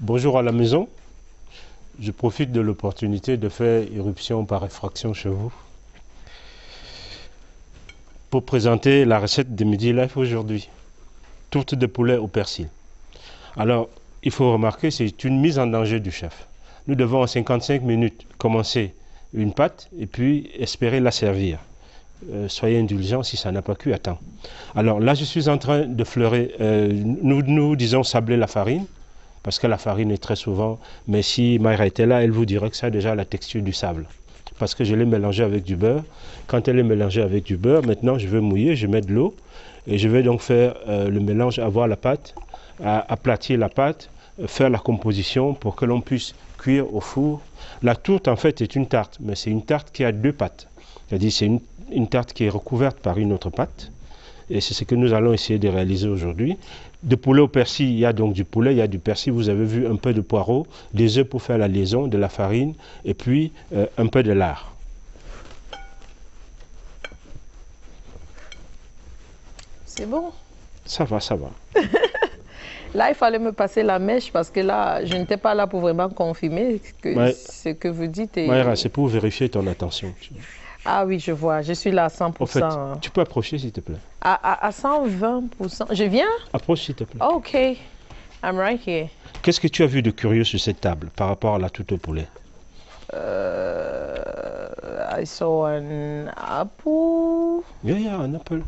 Bonjour à la maison. Je profite de l'opportunité de faire irruption par effraction chez vous pour présenter la recette de Midi Life aujourd'hui. Tourte de poulet au persil. Alors, il faut remarquer, c'est une mise en danger du chef. Nous devons en 55 minutes commencer une pâte et puis espérer la servir. Soyez indulgents si ça n'a pas cuit à temps. Alors là, je suis en train de fleurer, nous disons sabler la farine, parce que la farine est très souvent, mais si Mayra était là, elle vous dirait que ça a déjà la texture du sable. Parce que je l'ai mélangé avec du beurre. Quand elle est mélangée avec du beurre, maintenant je vais mouiller, je mets de l'eau et je vais donc faire le mélange, avoir la pâte, aplatir la pâte, faire la composition pour que l'on puisse cuire au four. La tourte en fait est une tarte, mais c'est une tarte qui a deux pâtes. C'est-à-dire c'est une tarte qui est recouverte par une autre pâte. Et c'est ce que nous allons essayer de réaliser aujourd'hui. De poulet au persil, il y a donc du poulet, il y a du persil, vous avez vu un peu de poireau, des œufs pour faire la liaison, de la farine et puis un peu de lard. C'est bon. Ça va, ça va. Là, il fallait me passer la mèche parce que là, je n'étais pas là pour vraiment confirmer que ce que vous dites. Mayra, c'est pour vérifier ton attention. Ah oui, je vois. Je suis là à 100%. En fait, tu peux approcher, s'il te plaît. À 120%. Je viens? Approche, s'il te plaît. OK. I'm right here. Qu'est-ce que tu as vu de curieux sur cette table par rapport à la tourte au poulet? I saw an apple. Yeah, un apple.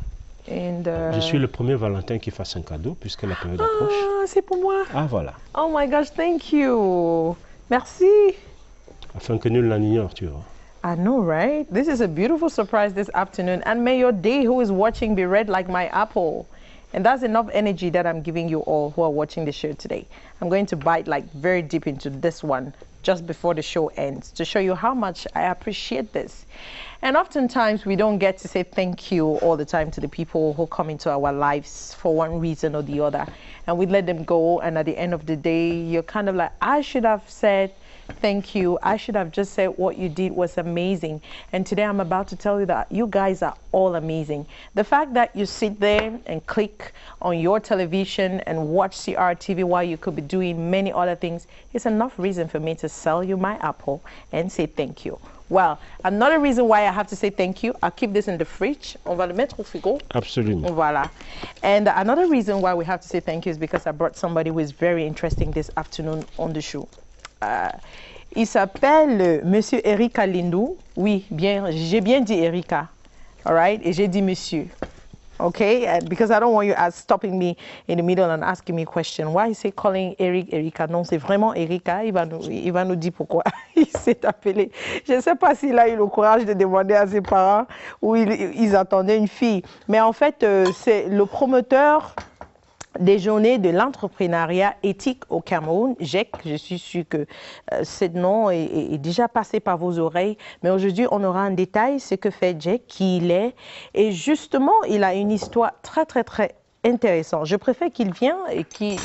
And, Je suis le premier Valentin qui fasse un cadeau puisque la période approche. Ah, c'est pour moi. Ah, voilà. Oh my gosh, thank you. Merci. Afin que nul n'en ignore, tu vois. I know, right? This is a beautiful surprise this afternoon. And may your day who is watching be red like my apple. And that's enough energy that I'm giving you all who are watching the show today. I'm going to bite like very deep into this one just before the show ends to show you how much I appreciate this. And oftentimes we don't get to say thank you all the time to the people who come into our lives for one reason or the other. And we let them go. And at the end of the day, you're kind of like, I should have said thank you. I should have just said what you did was amazing. And today I'm about to tell you that you guys are all amazing. The fact that you sit there and click on your television and watch CRTV while you could be doing many other things is enough reason for me to sell you my apple and say thank you. Well, another reason why I have to say thank you, I'll keep this in the fridge. On va le mettre au frigo. Absolument. Voilà. And another reason why we have to say thank you is because I brought somebody who is very interesting this afternoon on the show. Il s'appelle Monsieur Erika Lindou. Oui, bien, j'ai bien dit Erika. All right? Et j'ai dit Monsieur. Okay? And because I don't want you stopping me in the middle and asking me a question. Why is he calling Eric Erika? Non, c'est vraiment Erika. Il va nous dire pourquoi il s'est appelé. Je ne sais pas s'il a eu le courage de demander à ses parents ou ils attendaient une fille. Mais en fait, c'est le promoteur des journées de l'entrepreneuriat éthique au Cameroun, GEC. Je suis sûre que ce nom est déjà passé par vos oreilles. Mais aujourd'hui, on aura en détail ce que fait GEC, qui il est. Et justement, il a une histoire très, très, très intéressante. Je préfère qu'il vienne et qu'il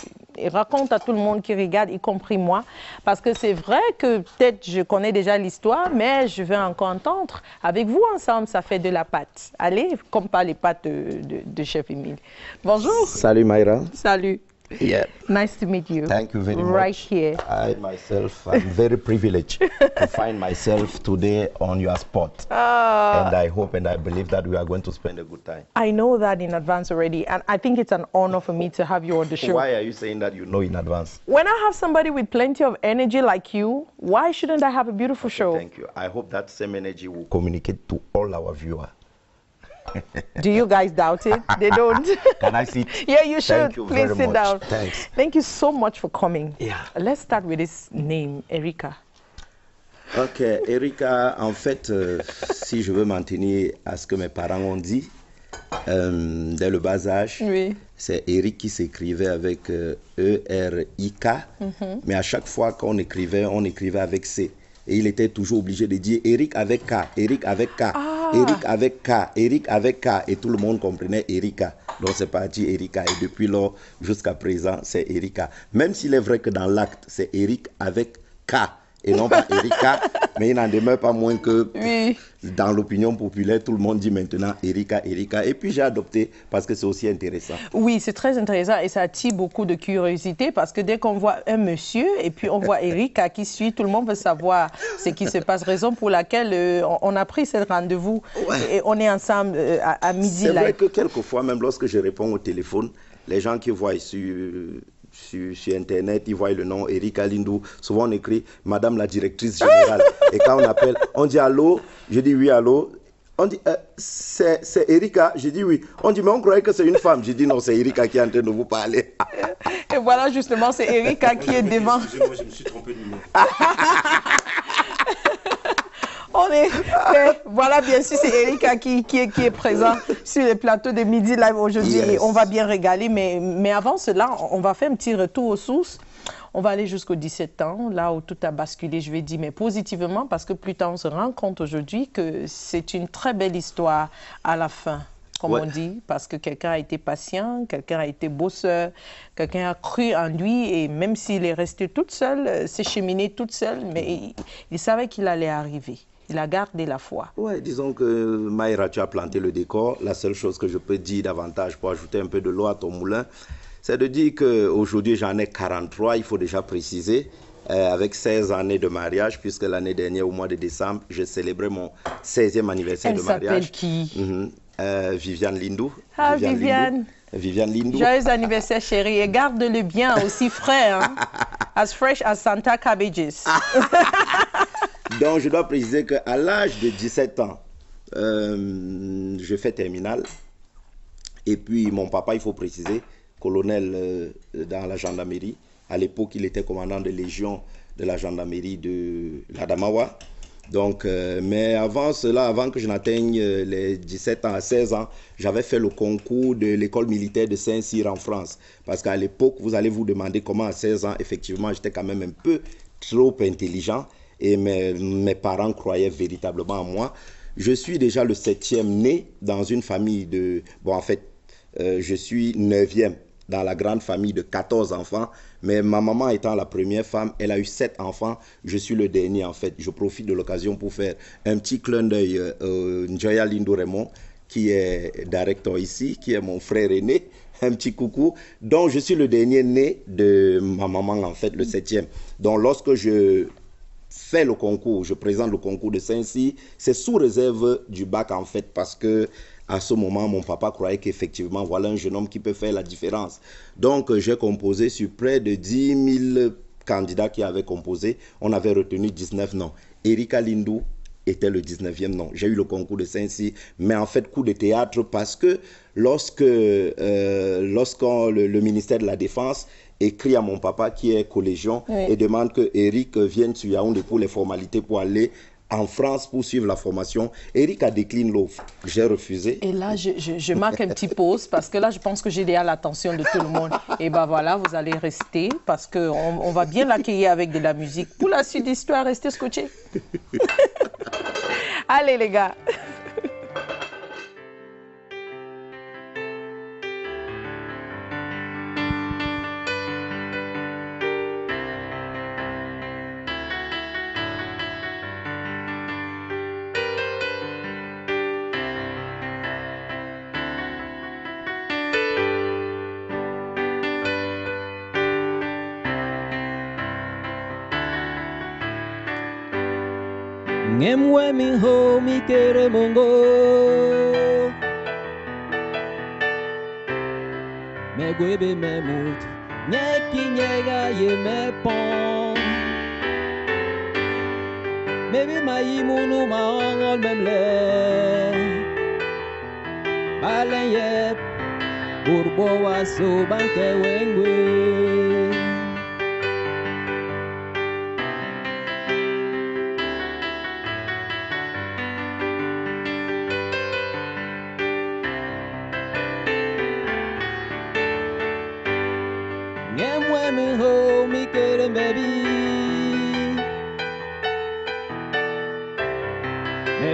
raconte à tout le monde qui regarde, y compris moi. Parce que c'est vrai que peut-être je connais déjà l'histoire, mais je veux encore entendre. Avec vous ensemble, ça fait de la pâte. Allez, comme pas les pâtes de Chef Émile. Bonjour. Salut Mayra. Salut. Yeah. Nice to meet you. Thank you very much. Right here. I myself am very privileged to find myself today on your spot. And I hope and I believe that we are going to spend a good time. I know that in advance already, and I think it's an honor for me to have you on the show. Why are you saying that you know in advance? When I have somebody with plenty of energy like you, why shouldn't I have a beautiful show? Thank you. I hope that same energy will communicate to all our viewers. Do you guys doubt it? They don't. Can I sit? Yeah, you should. Thank you Please very sit much. down. Thanks. Thank you so much for coming. Yeah. Let's start with this name, Erika. Ok, Erika, en fait, si je veux m'en tenir à ce que mes parents ont dit, dès le bas âge, Oui. c'est Eric qui s'écrivait avec E-R-I-K, mais à chaque fois qu'on écrivait, on écrivait avec C. Et il était toujours obligé de dire Eric avec K, Eric avec K, Eric avec K, Eric avec K, et tout le monde comprenait Erika. Donc c'est parti Erika, et depuis lors jusqu'à présent, c'est Erika. Même s'il est vrai que dans l'acte, c'est Eric avec K, et non pas Erika, Mais il n'en demeure pas moins que Oui. dans l'opinion populaire, tout le monde dit maintenant Erika, Erika. Et puis j'ai adopté parce que c'est aussi intéressant. Oui, c'est très intéressant et ça attire beaucoup de curiosité parce que dès qu'on voit un monsieur et puis on voit Erika qui suit, tout le monde veut savoir ce qui se passe. Raison pour laquelle on a pris ce rendez-vous et on est ensemble à midi. C'est vrai que quelquefois, même lorsque je réponds au téléphone, les gens qui voient sur Internet, ils voient le nom Erika Lindou. Souvent, on écrit Madame la directrice générale. Et quand on appelle, on dit allô. Je dis oui, allô. On dit c'est Erika. Je dis oui. On dit mais on croyait que c'est une femme. Je dis non, c'est Erika qui est en train de vous parler. Et voilà, justement, c'est Erika qui est devant. Excusez-moi, je me suis trompé de numéro. Voilà, bien sûr, c'est Erika qui est présent sur le plateau de Midi Live aujourd'hui. Yes. On va bien régaler, mais avant cela, on va faire un petit retour aux sources. On va aller jusqu'aux 17 ans, là où tout a basculé, je vais dire, mais positivement, parce que plus tard, on se rend compte aujourd'hui que c'est une très belle histoire à la fin, comme on dit, parce que quelqu'un a été patient, quelqu'un a été bosseur, quelqu'un a cru en lui, et même s'il est resté toute seule, s'est cheminé toute seule, mais il savait qu'il allait arriver. Il a gardé la foi. Ouais, disons que Maïra, tu as planté le décor. La seule chose que je peux dire davantage pour ajouter un peu de l'eau à ton moulin, c'est de dire qu'aujourd'hui j'en ai 43, il faut déjà préciser, avec 16 années de mariage, puisque l'année dernière, au mois de décembre, j'ai célébré mon 16e anniversaire de mariage. Elle s'appelle qui? Viviane Lindou. Ah, Viviane. Viviane Lindou. Joyeux anniversaire, chérie. Et garde-le bien, aussi frais. Hein? As fresh as Santa Cabbages. Donc, je dois préciser qu'à l'âge de 17 ans, je fais terminale. Et puis, mon papa, il faut préciser, colonel dans la gendarmerie. À l'époque, il était commandant de légion de la gendarmerie de l'Adamawa. Donc, mais avant cela, avant que je n'atteigne les 17 ans à 16 ans, j'avais fait le concours de l'école militaire de Saint-Cyr en France. Parce qu'à l'époque, vous allez vous demander comment à 16 ans, effectivement, j'étais quand même un peu trop intelligent. Et mes parents croyaient véritablement en moi. Je suis déjà le 7e né dans une famille de... Bon, en fait, je suis 9e dans la grande famille de 14 enfants. Mais ma maman étant la première femme, elle a eu 7 enfants. Je suis le dernier, en fait. Je profite de l'occasion pour faire un petit clin d'œil Njoya Lindou Raymond, qui est directeur ici, qui est mon frère aîné. Un petit coucou. Donc, je suis le dernier né de ma maman, en fait, le 7e. Donc, lorsque je fais le concours, je présente le concours de Saint-Cyr, c'est sous réserve du bac en fait, parce que à ce moment, mon papa croyait qu'effectivement, voilà un jeune homme qui peut faire la différence. Donc, j'ai composé sur près de 10 000 candidats qui avaient composé. On avait retenu 19 noms. Erika Lindou était le 19e nom. J'ai eu le concours de Saint-Cyr, mais en fait, coup de théâtre, parce que lorsque le ministère de la Défense écrit à mon papa qui est collégion et demande que Eric vienne sur Yaoundé pour les formalités pour aller en France pour suivre la formation, Eric a décliné l'offre. J'ai refusé. Et là, je marque un petit pause parce que là, je pense que j'ai déjà l'attention de tout le monde. Et ben voilà, vous allez rester parce qu'on va bien l'accueillir avec de la musique. Pour la suite de l'histoire, restez scotchés. Allez les gars. Ngemwe mi ho mi kere mongo me gwebe me mut nyeki nyega ye me pon me bi mayi munu ma ongol memle balen ye burbo waso banke wengwe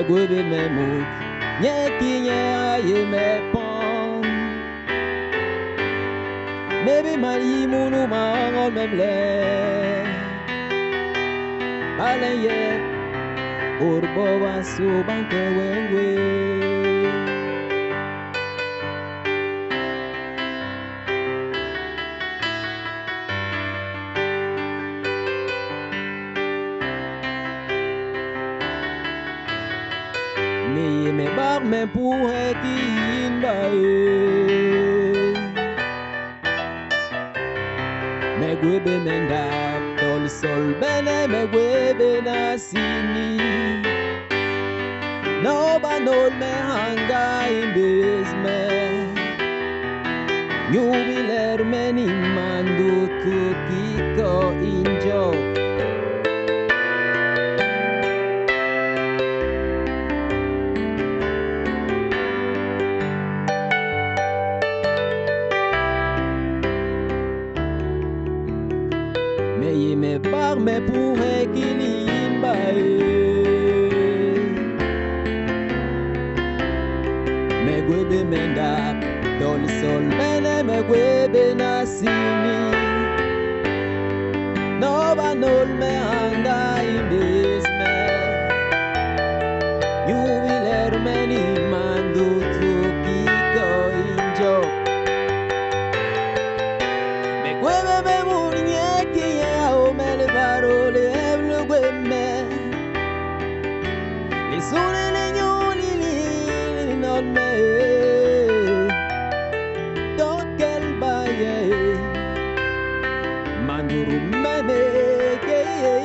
Gwebe me mut nyeki nya ye me pon maybe mari munu ma ngol memle balen ye Urbo wasu banke wengwe. Me bar me pourre kin bae. Me gwebe menda tol sol bene me gwebe na sini. No banol me hanga in basement. Jubiler meni mandu tu kiko injo. Me bar me pourre kilin bae. Me gwebe menda dol sol bene me gwebe na sini. No banol me hanga in basement. You will let many man do to keep going job. Me gwebe me murnye kiye o me le parole evle gweme. Li sune le nyoli li non me. Dokel baye. Manduru meme keye.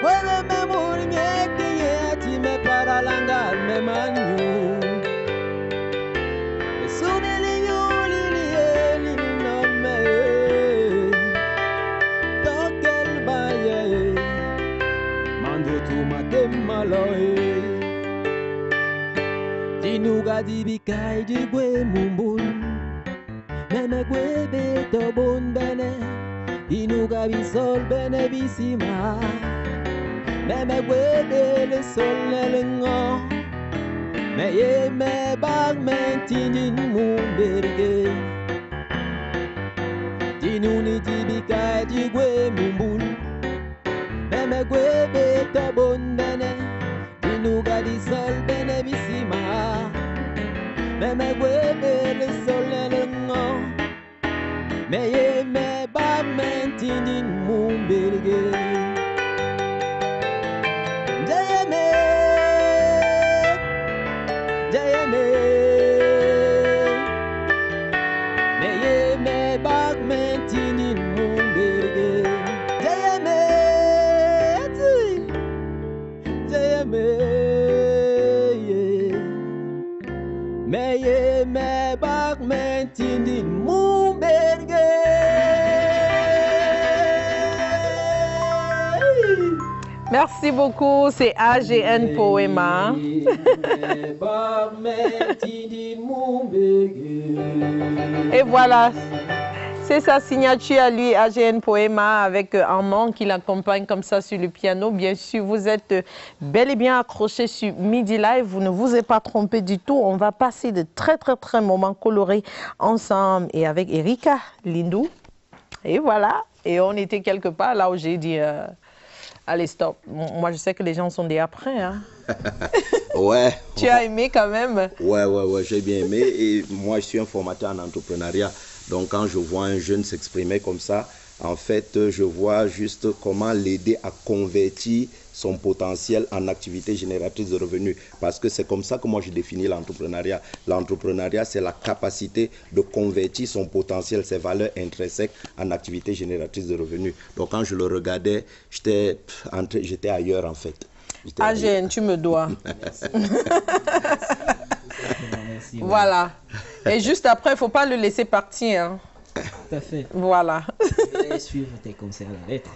Gwebe me murnye kiye ati me paralangal me manu. Le sune le nyoli li non me. Dokel baye. Mando tu matemaloe. Dinuga dibikai di gwe mumbul. Meme gwe beto bon bene. Dinuga bisol bene bisima. Meme gwe de le sol le ngo. Me ye me bag mentinin mumberge. Dinuni dibikai di gwe mumbul. Meme gwe beto bon bene. Dinuga di sol bene bisima. Meme gwe de le sol le ngo. Me ye me bag mentinin mumberge. Jayame, Jayame. Me ye me bag mentinin mumberge. Jayame, Jayame. Me ye me bag mentinin mumberge. Merci beaucoup, c'est AGN Poema. Et voilà, c'est sa signature à lui, AGN Poema, avec un nom qui l'accompagne comme ça sur le piano. Bien sûr, vous êtes bel et bien accrochés sur Midi Live. Vous ne vous êtes pas trompé du tout. On va passer de très moments colorés ensemble et avec Erika Lindou. Et voilà, et on était quelque part là où j'ai dit... allez, stop. Moi, je sais que les gens sont déjà prêts. Hein? Ouais. Tu as aimé quand même? Ouais, j'ai bien aimé. Et moi, je suis un formateur en entrepreneuriat. Donc, quand je vois un jeune s'exprimer comme ça, en fait, je vois juste comment l'aider à convertir son potentiel en activité génératrice de revenus. Parce que c'est comme ça que moi je définis l'entrepreneuriat. L'entrepreneuriat, c'est la capacité de convertir son potentiel, ses valeurs intrinsèques en activité génératrice de revenus. Donc quand je le regardais, j'étais ailleurs en fait. AGN, tu me dois. Merci, voilà. Et juste après, il ne faut pas le laisser partir. Hein. Tout à fait. Voilà. Je vais suivre tes conseils à la lettre.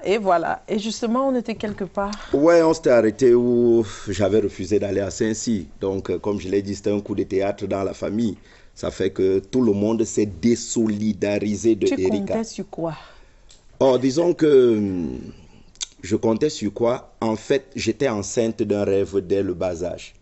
Et voilà. Et justement, on était quelque part. Ouais, on s'était arrêté où j'avais refusé d'aller à Saint-Cy. Donc, comme je l'ai dit, c'était un coup de théâtre dans la famille. Ça fait que tout le monde s'est désolidarisé de Erika. Tu comptais sur quoi? Oh, disons que je comptais sur quoi? En fait, j'étais enceinte d'un rêve dès le bas âge.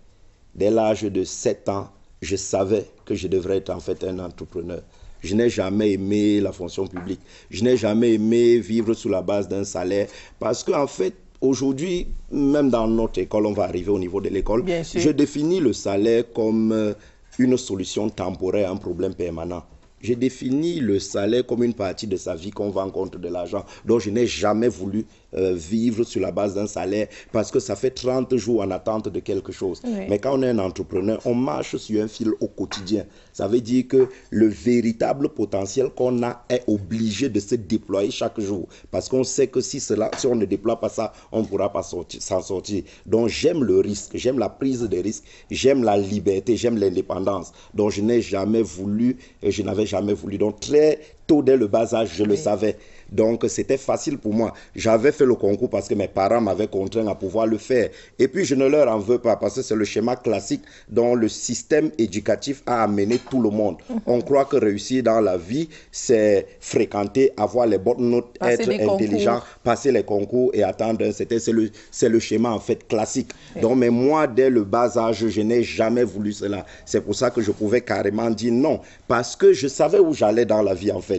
Dès l'âge de 7 ans, je savais que je devrais être en fait un entrepreneur. Je n'ai jamais aimé la fonction publique. Je n'ai jamais aimé vivre sur la base d'un salaire parce qu'en fait, aujourd'hui, même dans notre école, on va arriver au niveau de l'école, je définis le salaire comme une solution temporaire à un problème permanent. Je définis le salaire comme une partie de sa vie qu'on vend contre de l'argent. Donc, je n'ai jamais voulu vivre sur la base d'un salaire parce que ça fait 30 jours en attente de quelque chose. Oui. Mais quand on est un entrepreneur, on marche sur un fil au quotidien. Ça veut dire que le véritable potentiel qu'on a est obligé de se déployer chaque jour parce qu'on sait que si on ne déploie pas ça, on ne pourra pas s'en sortir. Donc, j'aime le risque, j'aime la prise de risque, j'aime la liberté, j'aime l'indépendance. Donc, je n'ai jamais voulu et je n'avais jamais voulu. Donc, très tôt, dès le bas âge, je le savais. Donc, c'était facile pour moi. J'avais fait le concours parce que mes parents m'avaient contraint à pouvoir le faire. Et puis, je ne leur en veux pas parce que c'est le schéma classique dont le système éducatif a amené tout le monde. On croit que réussir dans la vie, c'est fréquenter, avoir les bonnes notes, être intelligent, passer les concours et attendre. C'est le schéma, en fait, classique. Oui. Donc, mais moi, dès le bas âge, je n'ai jamais voulu cela. C'est pour ça que je pouvais carrément dire non. Parce que je savais où j'allais dans la vie, en fait.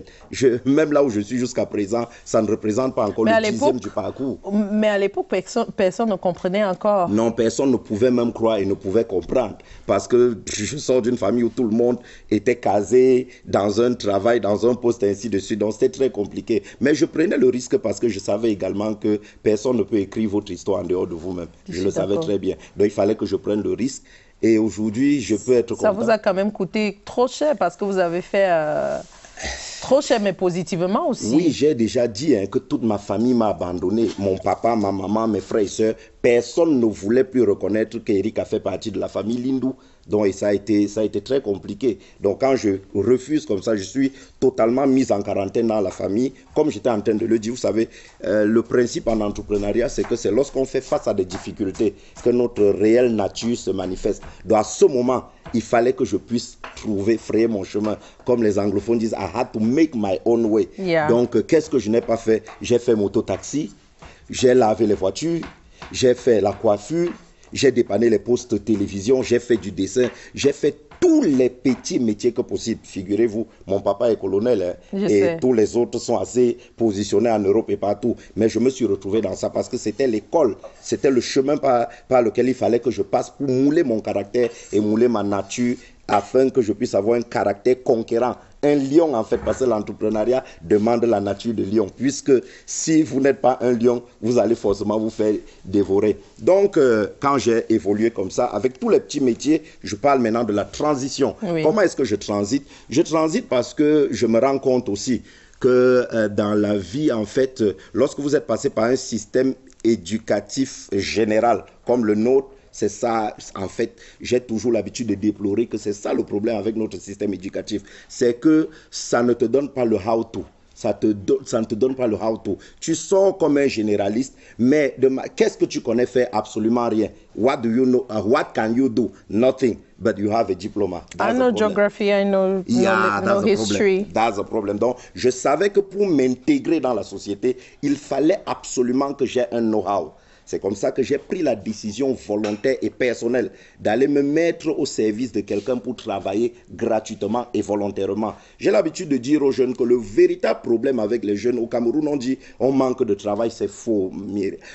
Même là où je suis jusqu'à présent, ça ne représente pas encore le dixième du parcours. Mais à l'époque, personne ne comprenait encore. Non, personne ne pouvait même croire et ne pouvait comprendre. Parce que je sors d'une famille où tout le monde était casé dans un travail, dans un poste, ainsi de suite. Donc, c'était très compliqué. Mais je prenais le risque parce que je savais également que personne ne peut écrire votre histoire en dehors de vous-même. Je le savais très bien. Donc, il fallait que je prenne le risque. Et aujourd'hui, je peux être content. Ça vous a quand même coûté trop cher parce que vous avez fait... Trop cher, mais positivement aussi. Oui, j'ai déjà dit que toute ma famille m'a abandonné. Mon papa, ma maman, mes frères et sœurs, personne ne voulait plus reconnaître qu'Eric a fait partie de la famille Lindou. Donc, ça a été très compliqué. Donc, quand je refuse comme ça, je suis totalement mis en quarantaine dans la famille. Comme j'étais en train de le dire, vous savez, le principe en entrepreneuriat, c'est que c'est lorsqu'on fait face à des difficultés que notre réelle nature se manifeste. Donc, à ce moment, il fallait que je puisse frayer mon chemin. Comme les anglophones disent, I had to make my own way. Yeah. Donc, qu'est-ce que je n'ai pas fait? J'ai fait mototaxi, j'ai lavé les voitures, j'ai fait la coiffure, j'ai dépanné les postes de télévision, j'ai fait du dessin, j'ai fait tous les petits métiers que possible. Figurez-vous, mon papa est colonel et tous les autres sont assez positionnés en Europe et partout. Mais je me suis retrouvé dans ça parce que c'était l'école, c'était le chemin par lequel il fallait que je passe pour mouler mon caractère et mouler ma nature afin que je puisse avoir un caractère conquérant. Un lion, en fait, parce que l'entrepreneuriat demande la nature de lion, puisque si vous n'êtes pas un lion, vous allez forcément vous faire dévorer. Donc, quand j'ai évolué comme ça, avec tous les petits métiers, je parle maintenant de la transition. Oui. Comment est-ce que je transite? Je transite parce que je me rends compte aussi que dans la vie, en fait, lorsque vous êtes passé par un système éducatif général comme le nôtre, c'est ça, en fait, j'ai toujours l'habitude de déplorer que c'est ça le problème avec notre système éducatif. C'est que ça ne te donne pas le how-to. Ça ne te donne pas le how-to. Tu sors comme un généraliste, mais qu'est-ce que tu connais faire? Absolument rien. What do you know? What can you do? Nothing. But you have a diploma. I know geography, I know history. That's a problem. Donc, je savais que pour m'intégrer dans la société, il fallait absolument que j'aie un know-how. C'est comme ça que j'ai pris la décision volontaire et personnelle d'aller me mettre au service de quelqu'un pour travailler gratuitement et volontairement. J'ai l'habitude de dire aux jeunes que le véritable problème avec les jeunes au Cameroun, on dit on manque de travail, c'est faux.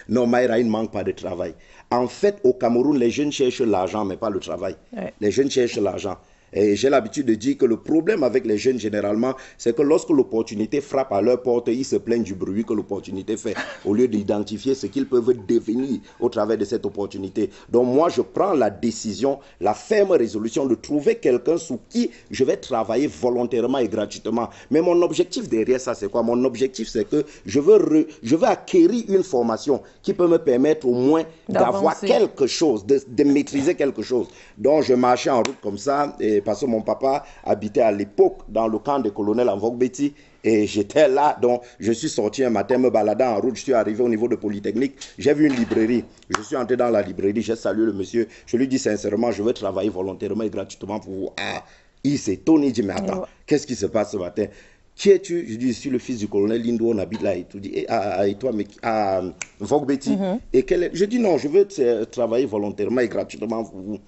Non, Maïra, il ne manque pas de travail. En fait, au Cameroun, les jeunes cherchent l'argent, mais pas le travail. Ouais. Les jeunes cherchent l'argent. Et j'ai l'habitude de dire que le problème avec les jeunes, généralement, c'est que lorsque l'opportunité frappe à leur porte, ils se plaignent du bruit que l'opportunité fait, au lieu d'identifier ce qu'ils peuvent devenir au travers de cette opportunité. Donc moi, je prends la décision, la ferme résolution de trouver quelqu'un sous qui je vais travailler volontairement et gratuitement. Mais mon objectif derrière ça, c'est quoi? Mon objectif, c'est que je veux acquérir une formation qui peut me permettre au moins d'avoir quelque chose, de maîtriser quelque chose. Donc je marchais en route comme ça, et parce que mon papa habitait à l'époque dans le camp des colonels en Vogbeti et j'étais là, donc je suis sorti un matin me baladant en route, je suis arrivé au niveau de Polytechnique, j'ai vu une librairie, je suis entré dans la librairie, j'ai salué le monsieur, je lui dis sincèrement, je veux travailler volontairement et gratuitement pour vous. Ah, il s'étonne, il dit mais attends, qu'est-ce qui se passe ce matin? Qui es-tu? Je dis, je suis le fils du colonel Lindou, on habite là et tout. Et toi, mais à Vogbeti. Et je dis non, je veux travailler volontairement et gratuitement pour vous.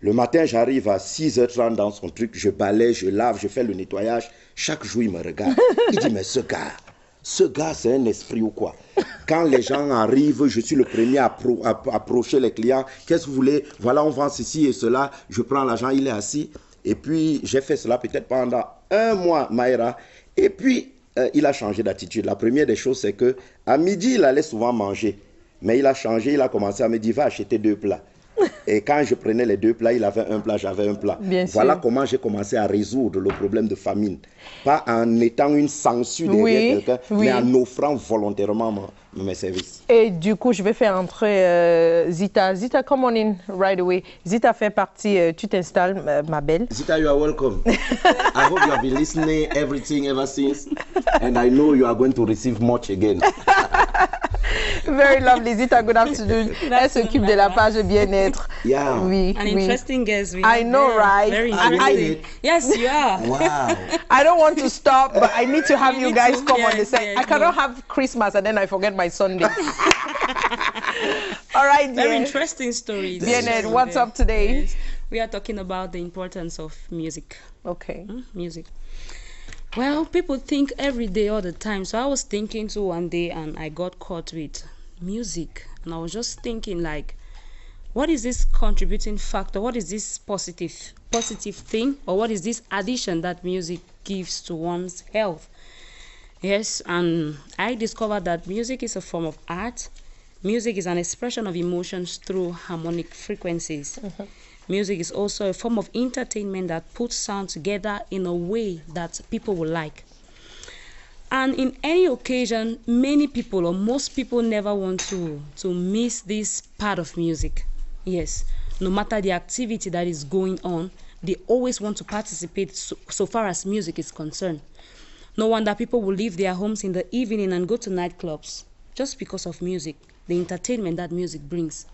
Le matin, j'arrive à 6h30 dans son truc, je balaye, je lave, je fais le nettoyage. Chaque jour, il me regarde. Il dit, mais ce gars, c'est un esprit ou quoi? Quand les gens arrivent, je suis le premier à approcher les clients. Qu'est-ce que vous voulez? Voilà, on vend ceci et cela. Je prends l'argent, il est assis. Et puis, j'ai fait cela peut-être pendant 1 mois, Maïra. Et puis, il a changé d'attitude. La première des choses, c'est que à midi, il allait souvent manger. Mais il a changé, il a commencé à me dire, va acheter 2 plats. Et quand je prenais les 2 plats, il avait un plat, j'avais un plat. Voilà comment j'ai commencé à résoudre le problème de famine. Pas en étant une censure derrière quelqu'un, mais en offrant volontairement mes services. Et du coup, je vais faire entrer Zita. Zita, come on in right away. Zita fait partie, tu t'installes, ma belle. Zita, you are welcome. I hope you have been listening everything ever since. And I know you are going to receive much again. Very lovely. Zita, good afternoon. Elle s'occupe de la page bien-être. Yeah. Oui, An oui. interesting guest. I know, right? Very Are you interesting. in it? Yes, you are. Wow. I don't want to stop, but I need to have you need guys to, come on the yes, set. yes, I cannot no. have Christmas and then I forget my Sunday. All right, Very dear. interesting stories. Bien-être, what's up today? Yes. We are talking about the importance of music. Okay. Music. Well, people think every day, all the time. So I was thinking too one day, and I got caught with music, and I was just thinking like, what is this contributing factor? What is this positive thing, or what is this addition that music gives to one's health? Yes, and I discovered that music is a form of art. Music is an expression of emotions through harmonic frequencies. Music is also a form of entertainment that puts sound together in a way that people will like. And in any occasion, many people or most people never want to miss this part of music. Yes, no matter the activity that is going on, they always want to participate so far as music is concerned. No wonder people will leave their homes in the evening and go to nightclubs just because of music, the entertainment that music brings.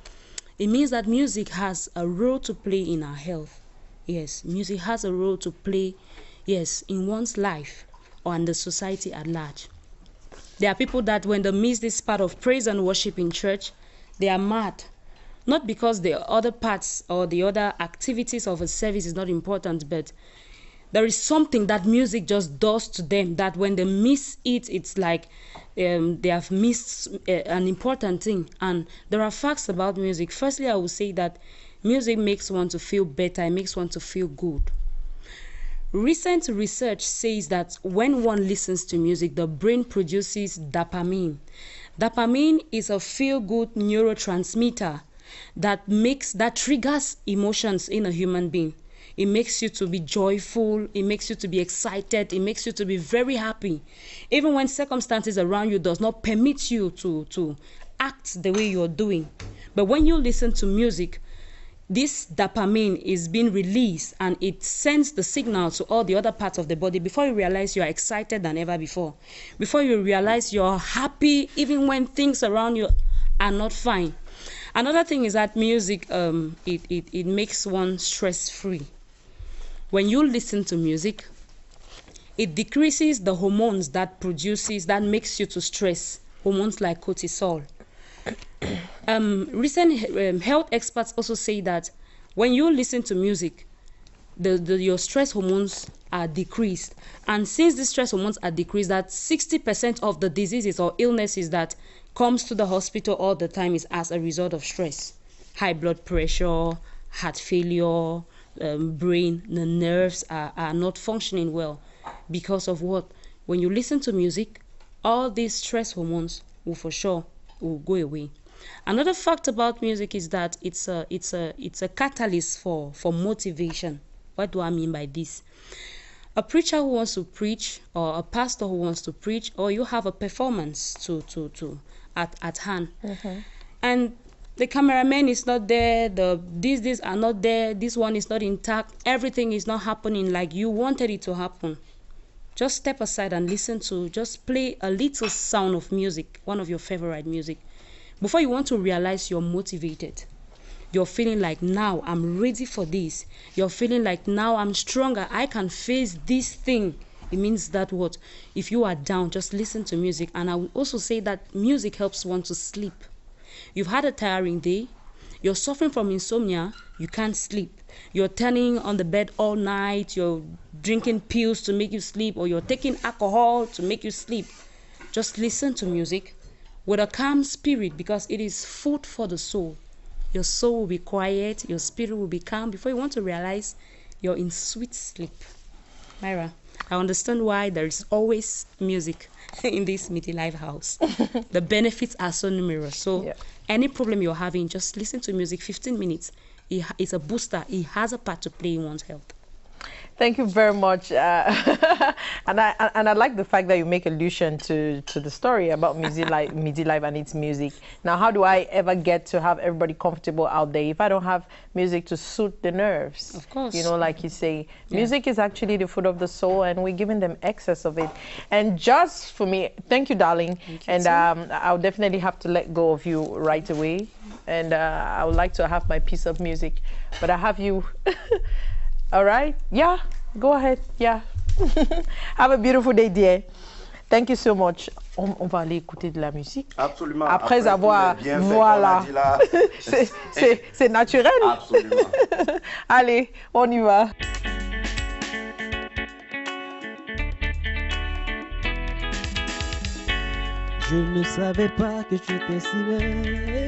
It means that music has a role to play in our health. Yes, music has a role to play, yes, in one's life or in the society at large. There are people that when they miss this part of praise and worship in church, they are mad. Not because the other parts or the other activities of a service is not important, but there is something that music just does to them that when they miss it, it's like they have missed an important thing. And there are facts about music. Firstly, I would say that music makes one to feel better. It makes one to feel good. Recent research says that when one listens to music, the brain produces dopamine. Dopamine is a feel-good neurotransmitter that triggers emotions in a human being. It makes you to be joyful. It makes you to be excited. It makes you to be very happy. Even when circumstances around you does not permit you to act the way you're doing. But when you listen to music, this dopamine is being released and it sends the signal to all the other parts of the body. Before you realize you are excited than ever before. Before you realize you're happy even when things around you are not fine. Another thing is that music, it makes one stress-free. When you listen to music, it decreases the hormones that makes you to stress, hormones like cortisol. Recent health experts also say that when you listen to music, your stress hormones are decreased. And since the stress hormones are decreased, that 60% of the diseases or illnesses that comes to the hospital all the time is as a result of stress. High blood pressure, heart failure, brain, the nerves are not functioning well. Because of what? When you listen to music, all these stress hormones will for sure will go away. Another fact about music is that it's a catalyst for motivation. What do I mean by this? A preacher who wants to preach, or a pastor who wants to preach, or you have a performance at hand, and the cameraman is not there, these are not there, this one is not intact, everything is not happening like you wanted it to happen. Just step aside and just play a little sound of music, one of your favorite music. Before you want to realize you're motivated. You're feeling like now I'm ready for this. You're feeling like now I'm stronger. I can face this thing. It means that what? If you are down, just listen to music. And I will also say that music helps one to sleep. You've had a tiring day. You're suffering from insomnia, you can't sleep. You're turning on the bed all night, you're drinking pills to make you sleep, or you're taking alcohol to make you sleep. Just listen to music with a calm spirit, because it is food for the soul. Your soul will be quiet, your spirit will be calm. Before you want to realize, you're in sweet sleep. Myra, I understand why there is always music in this Midi Life house. The benefits are so numerous. So any problem you're having, just listen to music 15 minutes. It's a booster. It has a part to play in one's health. Thank you very much. And I like the fact that you make allusion to the story about Midi Life and its music. Now, how do I ever get to have everybody comfortable out there if I don't have music to soothe the nerves? Of course. You know, like you say, music is actually the food of the soul, and we're giving them excess of it. And just for me, thank you, darling. Thank you, I'll definitely have to let go of you right away. And I would like to have my piece of music, but I have you. All right? Yeah, go ahead. Yeah. Have a beautiful day, dear. Thank you so much. On va aller écouter de la musique. Absolument. Après avoir, voilà. C'est naturel. Absolument. Allez, on y va. Je ne savais pas que tu étais si belle.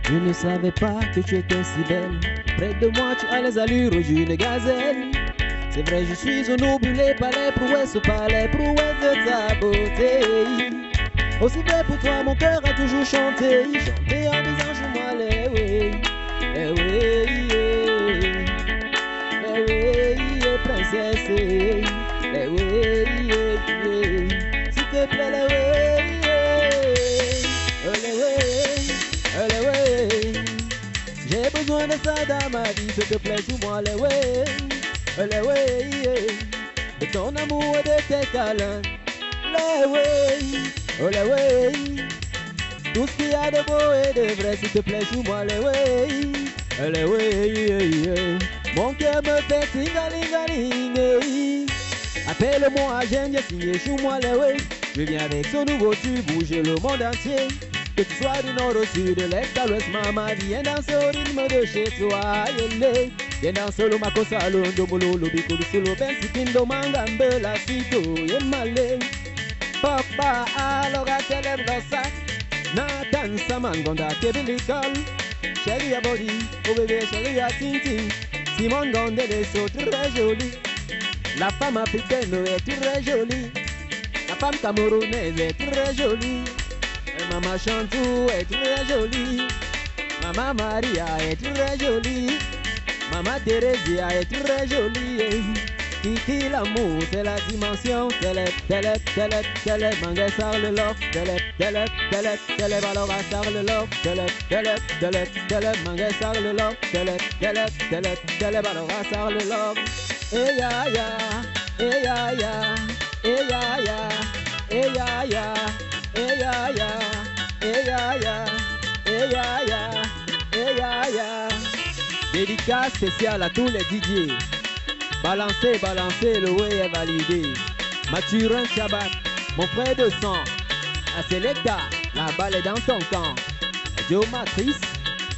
Je ne savais pas que tu étais si belle. Près de moi, tu as les allures d'une gazelle. C'est vrai, je suis obnubilé par les prouesses de ta beauté. Aussi vrai pour toi, mon cœur a toujours chanté. Chanté en disant, joue-moi les oui. Les oui, princesse. Les oui, s'il te plaît, les oui. J'ai besoin de ça dans ma vie, s'il te plaît, joue-moi les way, de ton amour et de tes câlins, les way, tout ce qu'il y a de beau et de vrai, s'il te plaît, joue-moi les way, mon cœur me fait tingalingaling, appelle-moi, j'aime bien signer, joue-moi les way, je viens avec ce nouveau tube, bouger le monde entier. Que tu sois du nord au sud, de l'est à l'ouest, maman, viens danser au rythme de chez toi, yélé. Viens danser le makosa, le ndomolo, le biko, le solo, ben sikindo, mangambe, la sito, yemale. Papa, alors à quel est le sac? Nathan, Samangonda, Kebilikol. Chérie à body, oh bébé, chérie à Tintin. Simon Gonde, les sauts très jolis. La femme africaine est très jolie. La femme camerounaise est très jolie. Maman Chantou est très jolie. Maman Maria est très jolie. Maman Thérèse est très jolie. Titi l'amour, c'est la dimension. Télé, mangue sar le lof. Télé, alors à sar le lof. Télé, mangue sar le lof. Télé, alors à sar le lof. Eh ya ya, eh ya ya, eh ya ya, eh ya ya. Eh ya ya, eh ya ya, eh ya ya, eh ya ya. Dédicace spéciale à tous les DJ. Balancez, le way est validé. Mathurin Chabat, mon frère de sang. À Selecta, la balle est dans ton camp. Joe Matrice,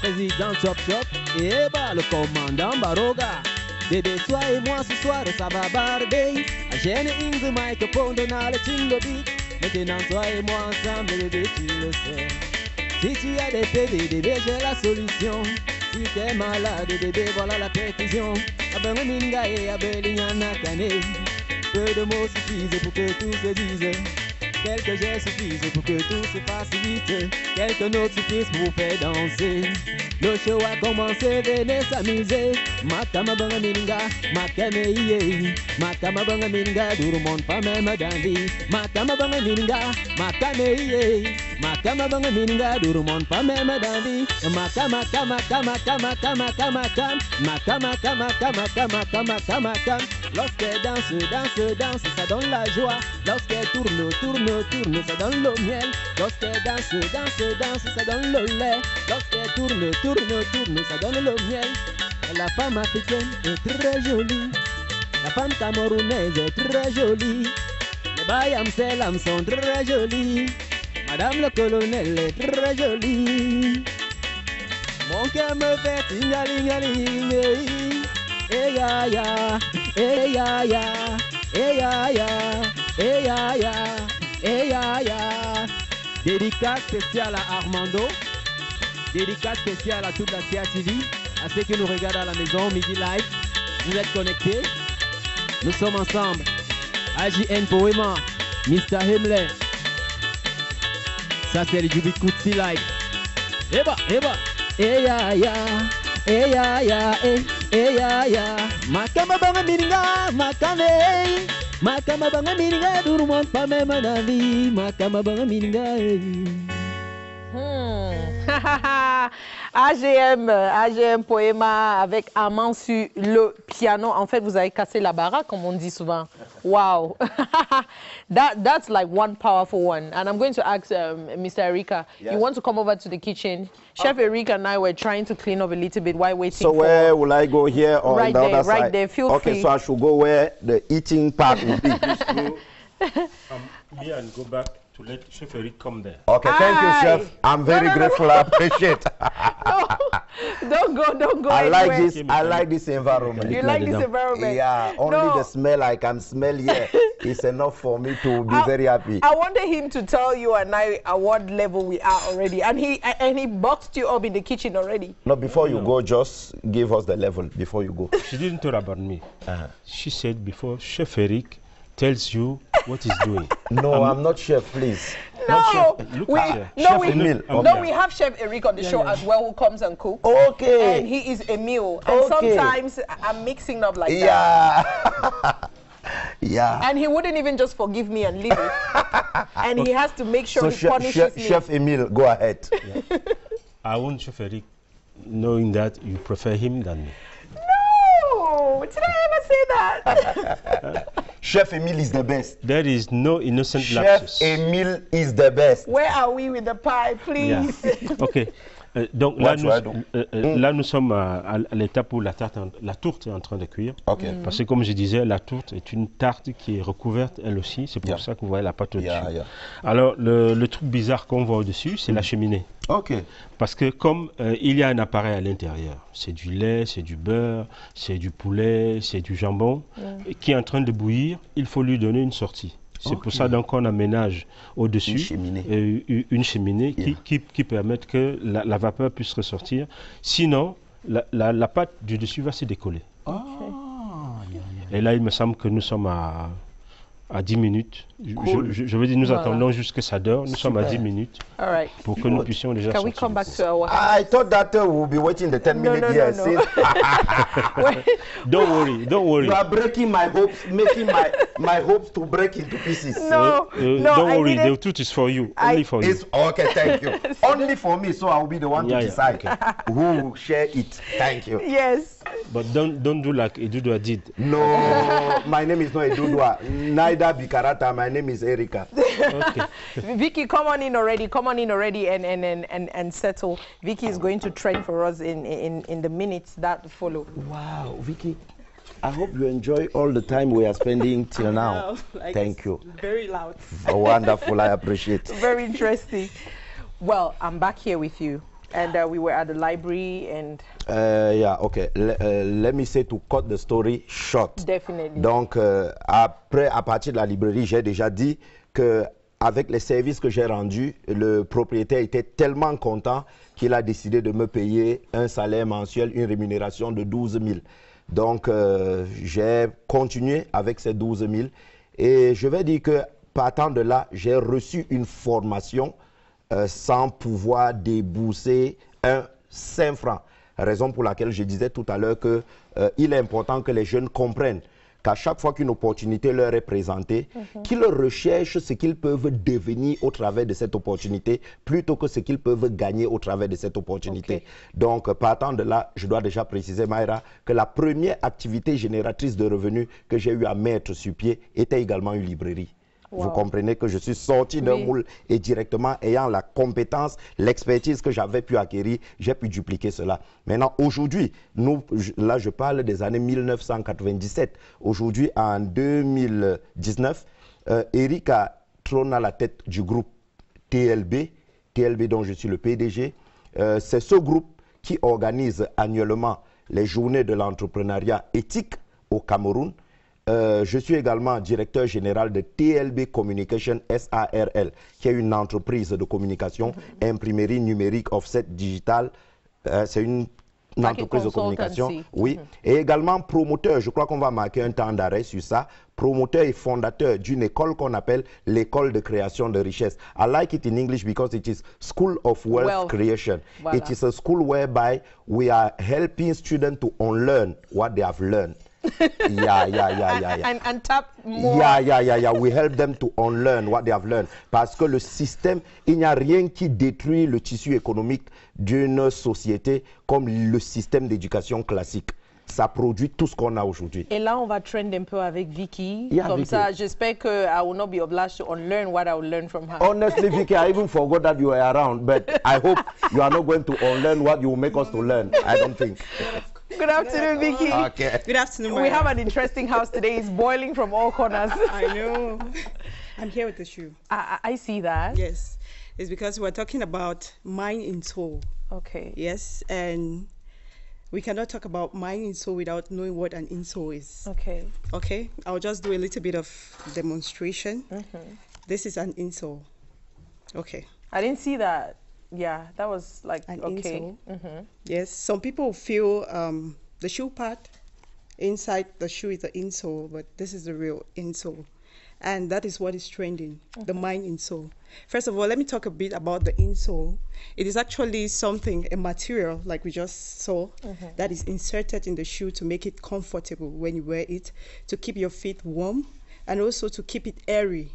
président Chop Chop. Et Eba, le commandant Baroga. Bébé, toi et moi ce soir, ça va barder. À Gênes in the microphone, Donald le tingle beat. Maintenant toi et moi ensemble, bébé, tu le sais. Si tu as des bébé, j'ai la solution. Si t'es malade, bébé, voilà la précision. Abenga et Abeliana Kane. Peu de mots suffisent pour que tout se dise. Quelques gestes suffisent pour que tout se fasse vite. Quelques notes suffisent pour vous faire danser. Le show a commencé, venez s'amuser. Makama banga minga, makame iye. Makama banga minga, tout le monde pas même d'envie. Makama banga minga, makame iye. Makama banga minga, tout le monde pas même d'envie. Makama kama kama kama kama kama kama. Makama kama kama kama kama kama kama. Lorsqu'elle danse, ça donne la joie. Lorsqu'elle tourne, ça donne le miel. Lorsqu'elle danse, ça donne le lait. Lorsqu'elle tourne, ça donne le miel. La femme africaine est très jolie. La femme camerounaise est très jolie. Les bayam selam sont très jolis. Madame le colonel est très jolie. Mon cœur me fait tingalingaling. Eh ya ya, eh ya ya, eh ya ya, eh ya ya, eh ya ya. Dédicace spéciale à Armando. Dédicace spéciale à toute la CATV, à ceux qui nous regardent à la maison, Midi Live. Vous êtes connectés. Nous sommes ensemble. AJN Poema, Mr. Himmler. Ça c'est le Jubikutsi Live. Eba, eba. Eh ya ya, eh ya ya, eh ya ya. Makama banga miringa, makame. Makama banga miringa, durumon pa mema na vi. Makama banga miringa. AGM Poema avec Armand sur le piano. En fait, vous avez cassé la baraque, comme on dit souvent. Wow. That's like one powerful one. And I'm going to ask Mr. Erika, yes. You want to come over to the kitchen? Chef Erika and I were trying to clean up a little bit while waiting. So where will I go, here or right the there, other side? Right there, feel free. Okay, so I should go where the eating part will be. Me and go back to let Chef Eric come there. Okay, thank you, Chef. I'm very grateful. I appreciate. Don't go I anywhere. like this. I like this environment. You like this environment? Yeah. Only the smell I can smell here is enough for me to be very happy. I wanted him to tell you and I at what level we are already, and he boxed you up in the kitchen already. No, before you go, just give us the level before you go. She didn't talk about me. She said before Chef Eric tells you what he's doing. No, I'm not chef, please. No, we have Chef Eric on the show as well, who comes and cooks. Okay. And he is Emil. And sometimes I'm mixing up like that. Yeah. Yeah. And he wouldn't even just forgive me and leave it. And he has to make sure he punishes me. Chef Emil, go ahead. Yeah. I want Chef Eric knowing that you prefer him than me. No! Did I ever say that? Chef Emil is the best. There is no innocent lapses. Chef Emil is the best. Where are we with the pie, please? Yeah. OK. Donc là, nous sommes à l'étape où la tourte est en train de cuire. Okay. Parce que comme je disais, la tourte est une tarte qui est recouverte elle aussi. C'est pour ça que vous voyez la pâte au-dessus. Alors le truc bizarre qu'on voit au-dessus, c'est la cheminée. Okay. Parce que comme il y a un appareil à l'intérieur, c'est du lait, c'est du beurre, c'est du poulet, c'est du jambon, qui est en train de bouillir, il faut lui donner une sortie. C'est pour ça donc qu'on aménage au-dessus une cheminée qui permet que la vapeur puisse ressortir. Sinon, la pâte du dessus va se décoller. Et là, il me semble que nous sommes à 10 minutes. Cool. Je veux dire, nous attendons jusqu'à ça dort. Nous sommes à 10 minutes pour que nous puissions déjà sortir. Can we come back to our house? I thought that we'll be waiting the 10 minutes here. Don't worry. You are breaking my hopes, making my hopes to break into pieces. No, don't worry. The truth is for you. Only for you. Okay, thank you. Only for me, so I will be the one to decide who will share it. Thank you. Yes. But don't do like Edudua did. No, my name is not Edudua. Neither Bikarata. My name is Erika. Okay. Vicky, come on in already and settle. Vicky is going to train for us in the minutes that follow. Wow, Vicky, I hope you enjoy all the time we are spending till now. Thank you. Very loud. Wonderful, I appreciate. Very interesting. Well, I'm back here with you. And we were at the library and... okay. Let me say to cut the story short. Definitely. Donc, après, à partir de la librairie, j'ai déjà dit qu'avec les services que j'ai rendus, le propriétaire était tellement content qu'il a décidé de me payer un salaire mensuel, une rémunération de 12 000. Donc, j'ai continué avec ces 12 000. Et je vais dire que, partant de là, j'ai reçu une formation sans pouvoir débourser un 5 francs. Raison pour laquelle je disais tout à l'heure qu'il est important que les jeunes comprennent qu'à chaque fois qu'une opportunité leur est présentée, qu'ils recherchent ce qu'ils peuvent devenir au travers de cette opportunité plutôt que ce qu'ils peuvent gagner au travers de cette opportunité. Donc, partant de là, je dois déjà préciser, Mayra, que la première activité génératrice de revenus que j'ai eu à mettre sur pied était également une librairie. Vous comprenez que je suis sorti d'un moule et directement ayant la compétence, l'expertise que j'avais pu acquérir, j'ai pu dupliquer cela. Maintenant, aujourd'hui, là je parle des années 1997. Aujourd'hui, en 2019, Eric trône à la tête du groupe TLB dont je suis le PDG. C'est ce groupe qui organise annuellement les journées de l'entrepreneuriat éthique au Cameroun. Je suis également directeur général de TLB Communication SARL, qui est une entreprise de communication, imprimerie numérique, offset digital. C'est une entreprise de communication, oui. Et également promoteur, je crois qu'on va marquer un temps d'arrêt sur ça, promoteur et fondateur d'une école qu'on appelle l'école de création de richesse. I like it in English because it is School of Wealth Creation. Voilà. It is a school whereby we are helping students to unlearn what they have learned. And tap more. We help them to unlearn what they have learned. Parce que le système, il n'y a rien qui détruit le tissu économique d'une société comme le système d'éducation classique. Ça produit tout ce qu'on a aujourd'hui. Et là, on va trend un peu avec Vicky. Comme ça, j'espère que I will not be obliged to unlearn what I will learn from her. Honestly, Vicky, I even forgot that you were around. But I hope you are not going to unlearn what you will make us to learn. I don't think. Good afternoon, Vicky. Okay. Good afternoon, Maya. We have an interesting house today. It's boiling from all corners. I know. I'm here with the shoe. I see that. Yes. It's because we're talking about mind and soul. Okay. Yes, and we cannot talk about mind and soul without knowing what an insole is. Okay. Okay. I'll just do a little bit of demonstration. This is an insole. Okay. I didn't see that. Yeah, that was like an okay. Insole. Yes, some people feel the shoe part inside the shoe is the insole, but this is the real insole, and that is what is trending. The mind insole. First of all, let me talk a bit about the insole. It is actually something, a material like we just saw, that is inserted in the shoe to make it comfortable when you wear it, to keep your feet warm, and also to keep it airy.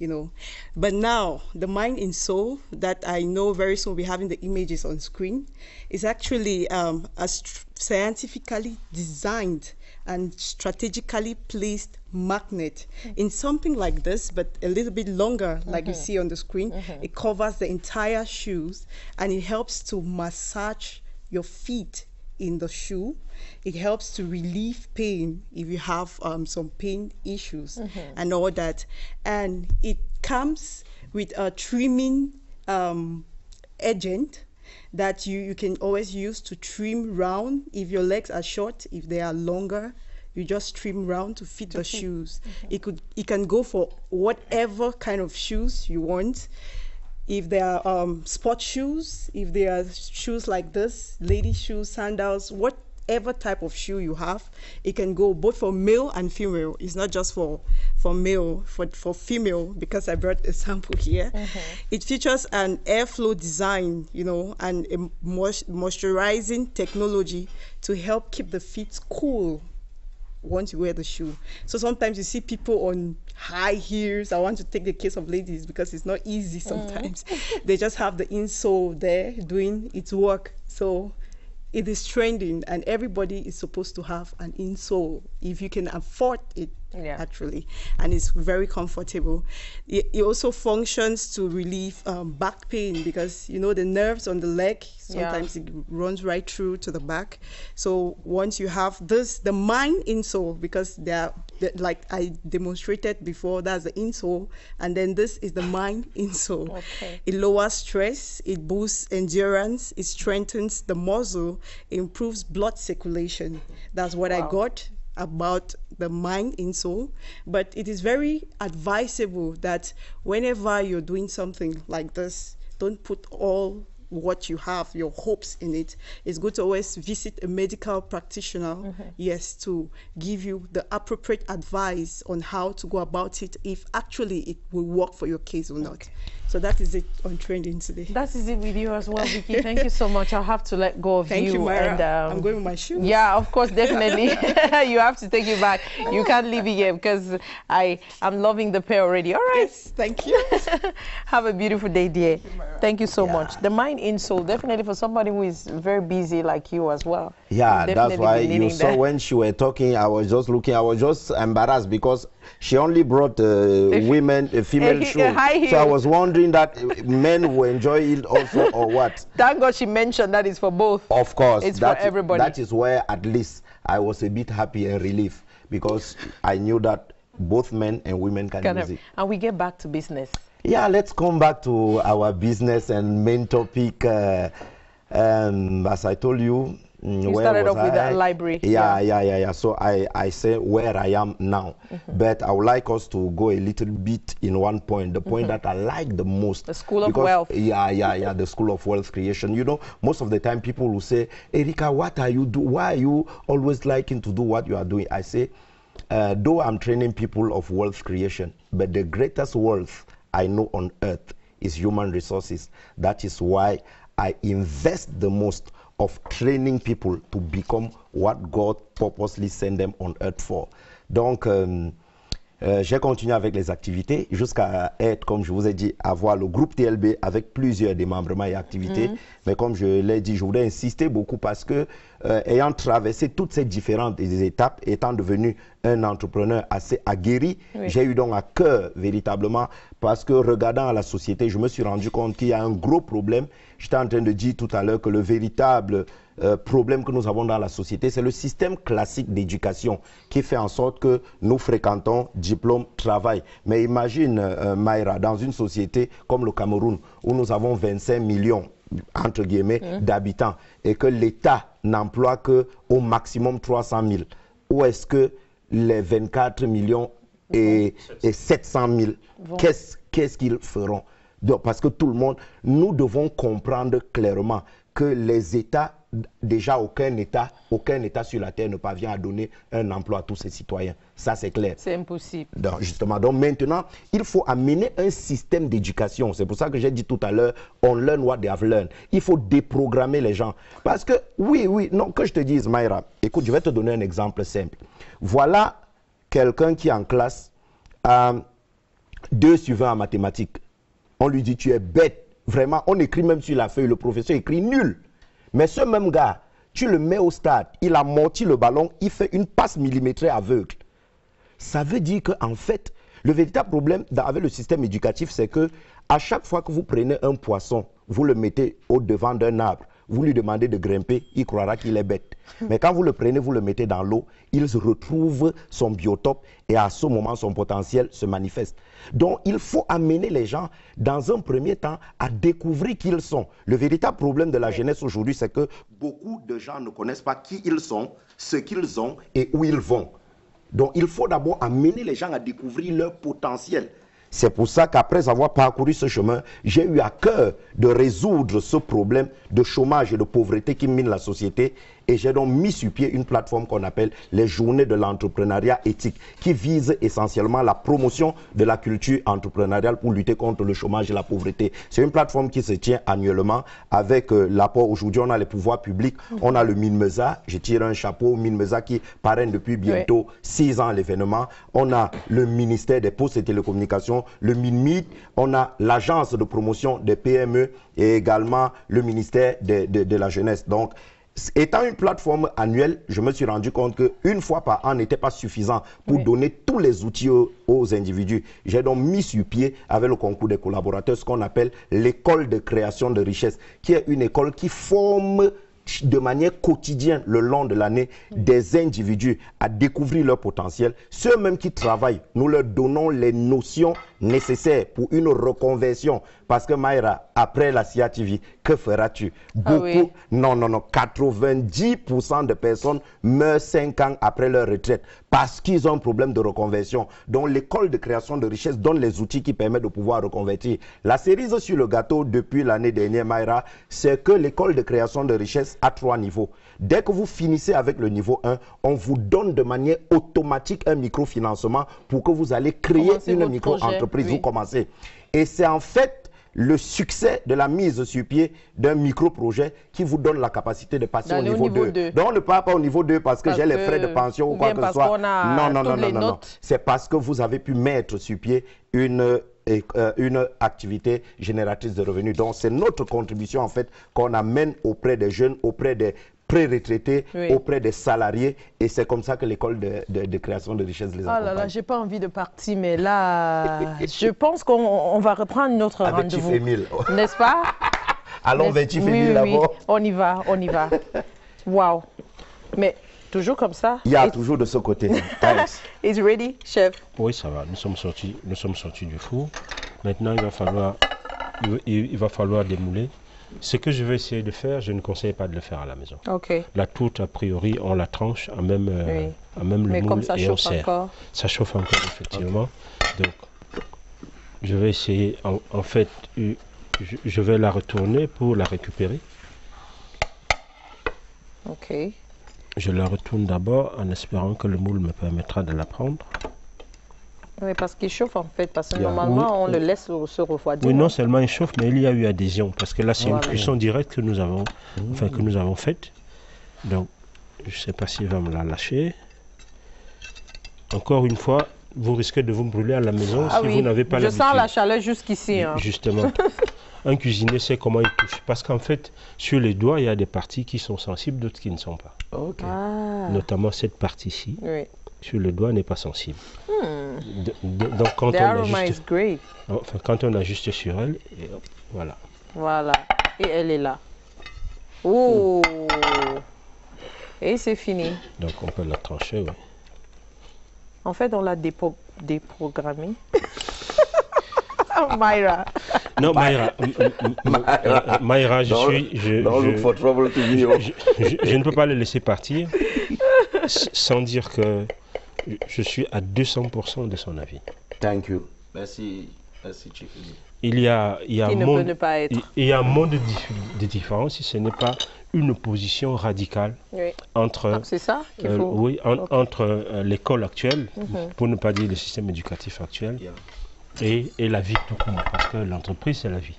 You know, but now the mind insole that I know very soon we'll be having the images on screen is actually a scientifically designed and strategically placed magnet in something like this, but a little bit longer, like you see on the screen. It covers the entire shoes and it helps to massage your feet in the shoe. It helps to relieve pain if you have some pain issues and all that. And it comes with a trimming agent that you can always use to trim round. If your legs are short, if they are longer, you just trim round to fit the shoes. It can go for whatever kind of shoes you want. If they are sport shoes, if they are shoes like this, lady shoes, sandals, whatever type of shoe you have, it can go both for male and female. It's not just for male, for female, because I brought a sample here. It features an airflow design, you know, and a moisturizing technology to help keep the feet cool once you wear the shoe. So sometimes you see people on high heels. I want to take the case of ladies because it's not easy sometimes. They just have the insole there doing its work. So it is trending and everybody is supposed to have an insole if you can afford it, actually, and it's very comfortable. It also functions to relieve back pain because, you know, the nerves on the leg, sometimes it runs right through to the back. So once you have this, the mind insole, because they're like I demonstrated before, that's the insole, and then this is the mind insole. It lowers stress, it boosts endurance, it strengthens the muscle, it improves blood circulation. That's what I got about the mind insole. But it is very advisable that whenever you're doing something like this, don't put all what you have, your hopes in it. It's good to always visit a medical practitioner, yes, to give you the appropriate advice on how to go about it, if actually it will work for your case or not. So that is it on trending today. That is it with you as well, Vicky. Thank you so much. I'll have to let go of you. Thank you, Mara. And, I'm going with my shoes. Yeah, of course, definitely. You have to take it back. You can't leave it here because I'm loving the pair already. All right. Yes, thank you. Have a beautiful day, dear. Thank you so much. The mind insult, definitely for somebody who is very busy like you as well. Yeah, that's Definitely why be you needing saw that. when she were talking, I was just looking, I was just embarrassed because she only brought female shoes. high So I heel. was wondering that men will enjoy it also or what. Thank God she mentioned that is for both. Of course, It's for everybody. That is where at least I was a bit happy and relieved because I knew that both men and women can use it. And we get back to business. Yeah, let's come back to our business and main topic. As I told you, You where started was off with I? a library. Yeah. So I say where I am now. But I would like us to go a little bit in one point, the point that I like the most. The School of Wealth. Yeah, the School of Wealth Creation. You know, most of the time people will say, Erika, what are you doing? Why are you always liking to do what you are doing? I say, though I'm training people of wealth creation, but the greatest wealth I know on earth is human resources. That is why I invest the most of training people to become what God purposely sent them on earth for. Donc, j'ai continué avec les activités jusqu'à être, comme je vous ai dit, avoir le groupe TLB avec plusieurs démembrements et activités. Mais comme je l'ai dit, je voudrais insister beaucoup parce que, ayant traversé toutes ces différentes étapes, étant devenu un entrepreneur assez aguerri, j'ai eu donc à cœur véritablement parce que regardant la société, je me suis rendu compte qu'il y a un gros problème. J'étais en train de dire tout à l'heure que le véritable problème que nous avons dans la société, c'est le système classique d'éducation qui fait en sorte que nous fréquentons diplôme, travail. Mais imagine, Mayra, dans une société comme le Cameroun, où nous avons 25 millions entre guillemets d'habitants et que l'État n'emploie qu'au maximum 300 000. Où est-ce que les 24 millions et 700 000, qu'est-ce qu'ils feront? Donc, parce que tout le monde, nous devons comprendre clairement que les États, déjà aucun État sur la terre ne parvient à donner un emploi à tous ses citoyens. Ça, c'est clair. C'est impossible. Donc, justement, donc maintenant, il faut amener un système d'éducation. C'est pour ça que j'ai dit tout à l'heure, on learn what they have learned. Il faut déprogrammer les gens. Parce que, non, que je te dise, Mayra, écoute, je vais te donner un exemple simple. Voilà quelqu'un qui en classe a 2 sur 20 en mathématiques. On lui dit, tu es bête. Vraiment, on écrit même sur la feuille, le professeur écrit nul. Mais ce même gars, tu le mets au stade, il a morti le ballon, il fait une passe millimétrée aveugle. Ça veut dire qu'en fait, le véritable problème avec le système éducatif, c'est que à chaque fois que vous prenez un poisson, vous le mettez au devant d'un arbre, vous lui demandez de grimper, il croira qu'il est bête. Mais quand vous le prenez, vous le mettez dans l'eau, il retrouve son biotope et à ce moment, son potentiel se manifeste. Donc, il faut amener les gens, dans un premier temps, à découvrir qui ils sont. Le véritable problème de la jeunesse aujourd'hui, c'est que beaucoup de gens ne connaissent pas qui ils sont, ce qu'ils ont et où ils vont. Donc, il faut d'abord amener les gens à découvrir leur potentiel. C'est pour ça qu'après avoir parcouru ce chemin, j'ai eu à cœur de résoudre ce problème de chômage et de pauvreté qui mine la société. Et j'ai donc mis sur pied une plateforme qu'on appelle les Journées de l'entrepreneuriat éthique, qui vise essentiellement la promotion de la culture entrepreneuriale pour lutter contre le chômage et la pauvreté. C'est une plateforme qui se tient annuellement avec l'apport. Aujourd'hui, on a les pouvoirs publics, on a le MINMESA, je tire un chapeau, MINMESA qui parraine depuis bientôt 6 ans l'événement. On a le ministère des Postes et Télécommunications, le MINMID, on a l'agence de promotion des PME et également le ministère de la Jeunesse. Donc, étant une plateforme annuelle, je me suis rendu compte qu'une fois par an n'était pas suffisant pour donner tous les outils aux individus. J'ai donc mis sur pied, avec le concours des collaborateurs, ce qu'on appelle l'école de création de richesse, qui est une école qui forme de manière quotidienne le long de l'année des individus à découvrir leur potentiel. Ceux même qui travaillent, nous leur donnons les notions nécessaires pour une reconversion. Parce que Mayra, après la CIATV, que feras-tu? Beaucoup, non, 90% de personnes meurent 5 ans après leur retraite parce qu'ils ont un problème de reconversion. Donc l'école de création de richesse donne les outils qui permettent de pouvoir reconvertir. La cerise sur le gâteau depuis l'année dernière, Mayra, c'est que l'école de création de richesse a 3 niveaux. Dès que vous finissez avec le niveau 1, on vous donne de manière automatique un microfinancement pour que vous allez créer une micro-entreprise. Vous commencez. Et c'est en fait le succès de la mise sur pied d'un micro-projet qui vous donne la capacité de passer au niveau 2. Donc on ne part pas au niveau 2 parce que j'ai les frais de pension ou quoi que ce soit. Non. C'est parce que vous avez pu mettre sur pied une une activité génératrice de revenus. Donc c'est notre contribution en fait qu'on amène auprès des jeunes, auprès des pré-retraités, auprès des salariés, et c'est comme ça que l'école de création de richesse les accompagne. Oh là là, j'ai pas envie de partir, mais là, je pense qu'on va reprendre notre rendez-vous. N'est-ce pas? Allons vers Chief Emile d'abord. On y va, on y va. Waouh. Mais toujours comme ça? Il y a toujours de ce côté. It's ready, chef? Oui, ça va. Nous sommes sortis du four. Maintenant, il va falloir démouler. Ce que je vais essayer de faire, je ne conseille pas de le faire à la maison. Okay. La tourte, a priori, on la tranche à même, le moule comme ça et on sert. Encore. Ça chauffe encore, effectivement. Donc, je vais essayer, en fait, je vais la retourner pour la récupérer. Ok. Je la retourne d'abord en espérant que le moule me permettra de la prendre. Oui, parce qu'il chauffe en fait, parce que normalement on le laisse se refroidir. Oui, non seulement il chauffe, mais il y a eu adhésion, parce que là c'est une cuisson directe que nous avons, faite. Donc, je ne sais pas s'il va me la lâcher. Encore une fois, vous risquez de vous brûler à la maison si vous n'avez pas l'habitude. Je sens la chaleur jusqu'ici. Hein. Justement. Un cuisinier sait comment il touche, parce qu'en fait, sur les doigts, il y a des parties qui sont sensibles, d'autres qui ne sont pas. Okay. Notamment cette partie-ci. Oui. Sur le doigt n'est pas sensible. Donc quand quand on ajuste sur elle, et hop, voilà. Voilà. Et elle est là. Oh. Et c'est fini. Donc on peut la trancher, oui. En fait, on l'a déprogrammé. Myra. Non, Myra, je ne peux pas le laisser partir sans dire que je suis à 200% de son avis. Thank you. Merci, Chief. Il y a un monde de différence si ce n'est pas une opposition radicale entre, c'est ça qu'il faut. entre l'école actuelle, pour ne pas dire le système éducatif actuel, et la vie tout court, parce que l'entreprise, c'est la vie.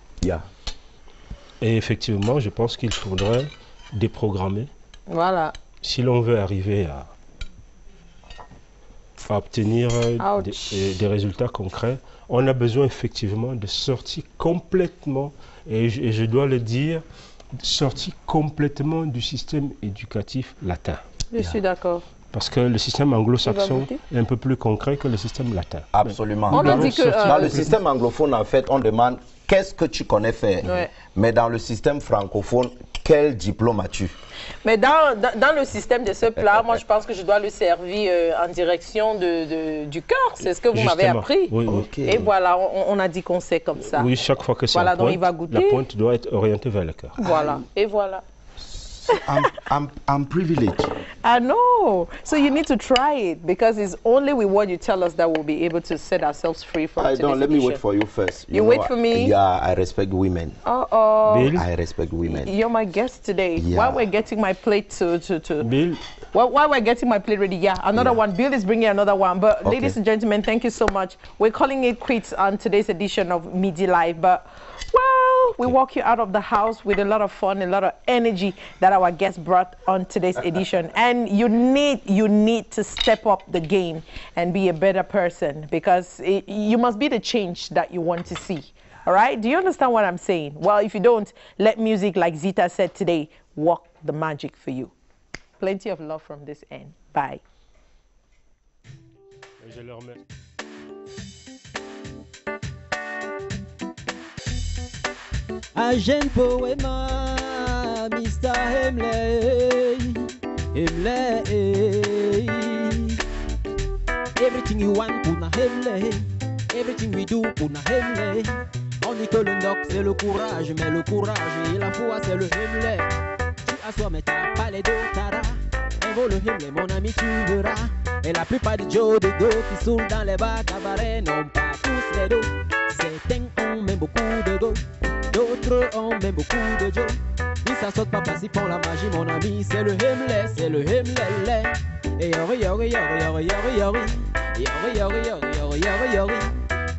Et effectivement, je pense qu'il faudrait déprogrammer. Voilà. Si l'on veut arriver à obtenir des résultats concrets, on a besoin effectivement de sortir complètement, et je dois le dire, sortir complètement du système éducatif latin. Je suis d'accord. Parce que le système anglo-saxon est un peu plus concret que le système latin. Absolument. Dans le système anglophone, en fait, on demande qu'est-ce que tu connais faire. Mais dans le système francophone, quel diplôme as-tu? Mais dans le système de ce plat, moi je pense que je dois le servir en direction du cœur. C'est ce que vous m'avez appris. Oui, Et voilà, on a dit qu'on sait comme ça. Oui, chaque fois que c'est voilà, la pointe, donc il va goûter. La pointe doit être orientée vers le cœur. Voilà, et voilà. I'm privileged. I know. So you need to try it because it's only with what you tell us that we'll be able to set ourselves free from today's edition. Let me wait for you first. You wait for me? Yeah, I respect women. Bill? I respect women. You're my guest today. Yeah. While we're getting my plate Bill? While we're getting my plate ready, another one. Bill is bringing another one. But ladies and gentlemen, thank you so much. We're calling it quits on today's edition of Midi Live. But well, we walk you out of the house with a lot of fun, a lot of energy that our guests brought on today's edition. And you need to step up the game and be a better person because you must be the change that you want to see. All right? Do you understand what I'm saying? Well, if you don't, let music, like Zita said today, work the magic for you. Plenty of love from this end. Bye. Je le remets. Agent Poema, Mr. Hemley. Everything you want, Puna Hemley. Everything we do, Puna Hemley. On dit que le noc c'est le courage, mais le courage et la foi c'est le Hemley. Tu assois mais t'as pas les deux taras. Invo le Hemley, mon ami, tu verras. Et la plupart des Joe de go qui saoulent dans les bas cabarets n'ont pas tous les dos. Certains ont même beaucoup de go. D'autres ont même beaucoup de Joe. Ni ça saute pas parce qu'ils font la magie, mon ami. C'est le Hemley, c'est le Hemley. Et yori yori yori yori yori yori. Yori yori yori yori yori yori.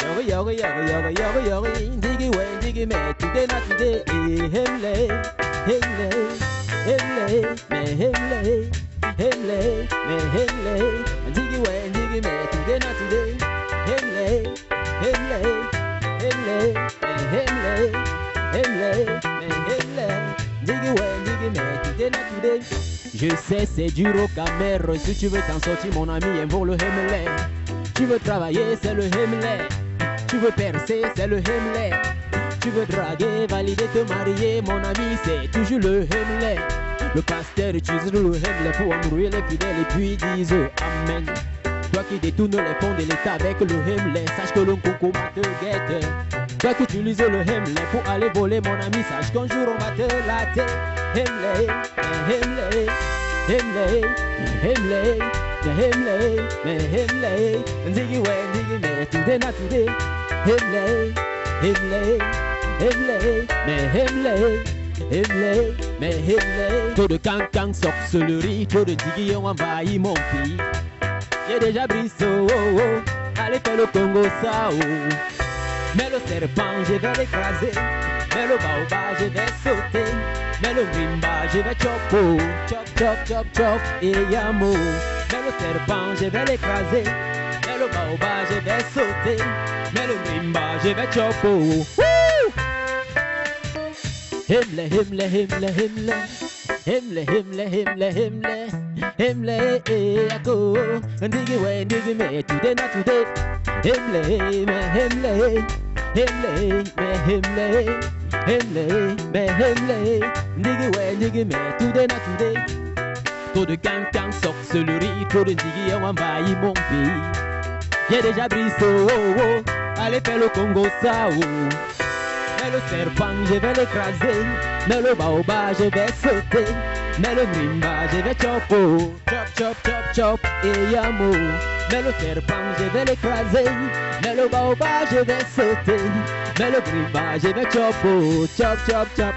Yori yori yori yori yori yori. Diggy way, diggy me, today not today. Hemley, Hemley, Hemley, me Hemley. Hemley, me Hemley. Diggy way, diggy me, today not today. Hemley, Hemley. Je sais c'est dur au camère. Si tu veux t'en sortir mon ami, invoque le Himmler. Tu veux travailler, c'est le Himmler. Tu veux percer, c'est le Himmler. Tu veux draguer, valider, te marier, mon ami, c'est toujours le Himmler. Le pasteur utilise le Himmler pour embrouiller les fidèles et puis disent Amen. Toi qui détournes les fonds de l'État avec le Himmler, sache que le coucou te guette. Toi qui utilises le Himmler pour aller voler, mon ami, sache qu'un jour on va te latter. Himmler, Himmler, Himmler, Himmler, Himmler, Himmler, Ziggy way, Ziggy me, today not today. Himmler, Himmler, Himmler, Himmler, Himmler, Himmler. Trop de cancan, sorcellerie, trop de diggy ont envahi mon pays. J'ai déjà brisé, oh oh, allez faire le Congo ça, oh. Mais le serpent, je vais l'écraser. Mais le baobab, je vais sauter. Mais le rimba, je vais chopo. Chop, chop, chop, chop, et yamo. Mais le serpent, je vais l'écraser. Mais le baobab, je vais sauter. Mais le rimba, je vais chopo. Himmler, Himmler, Himmler, Himmler. Himmler, Himmler, Himmler, Himmler. Himmler, ako. Ndiggy way, ndiggy me, today not today. Himmler, Himmler. Himmler, Himmler. Himmler, Himmler. Ndiggy way, ndiggy me, today not today. Trop de cancan, sorcellerie, trop de ndiggy ont envahi mon pays. J'ai déjà brisé, oh oh, allez faire le Congo ça, oh. Mais le serpent, je vais l'écraser. Mais le baobab, je vais sauter. Mais le rimba, je vais chopo. Chop, chop, chop, chop, et yamo. Mais le serpent, je vais l'écraser. Mais le baobab, je vais sauter. Mais le rimba, je vais chopo. Chop, chop, chop.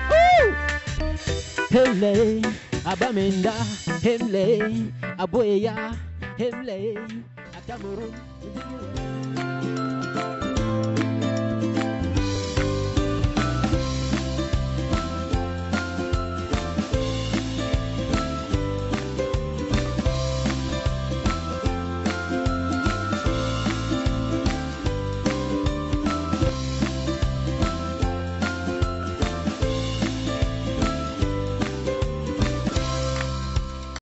Himmler, Abamenda. Himmler, Aboya. Himmler, à Cameroun.